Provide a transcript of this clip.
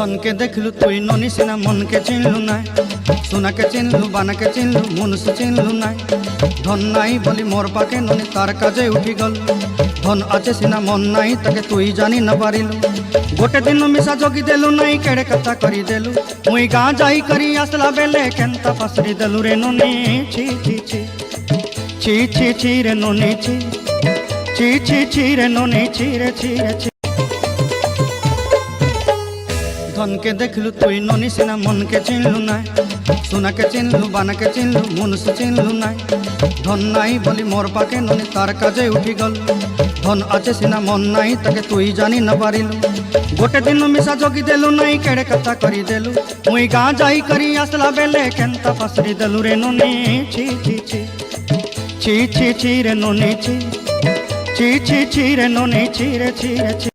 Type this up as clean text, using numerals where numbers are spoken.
ধনকে দেখলু তুই ননি সিনা মনকে চিনলু নাই, সোনাকে চিনলু বানাকে চিনলু মনুষ্য চিনলু নাই। ধন নাই বলি মোর পাকে ননি তার কাজে উঠি গল, ধন আছে সিনা মন নাই তাকে তুই জানি না পারিলু। গোটে দিন মিশা জগি দেলু নাই কেড়ে কথা করি দেলু, মুই গাঁ যাই করি আসলা বেলে কেনতা পাসরি দেলু রে ননি। ছি ছি ছি ছি ছি ছি রে ননি ছি ছি ছি ছি রে ননি ছি রে ছি রে ছি। ধনকে দেখলু তুই ননি সিনা মনকে চিনলু নাই, সোনাকে চিনলু বানাকে চিনলু মনুষ্য চিনলু নাই। ধন নাই বলি মোর পাকে ননি তার কাজে উঠি গল, ধন আছে সিনা মন নাই তাকে তুই জানি না পারিলু। গোটে দিন মিশা জগি দেলু নাই কেড়ে কথা করি দেলু, মুই গাঁ যাই করি আসলা বেলে কেনতা পাসরি দেলু রে ননি। ছি ছি ছি ছি ছি ছি রে ননি ছি ছি ছি ছি রে ননি ছি রে ছি রে ছি।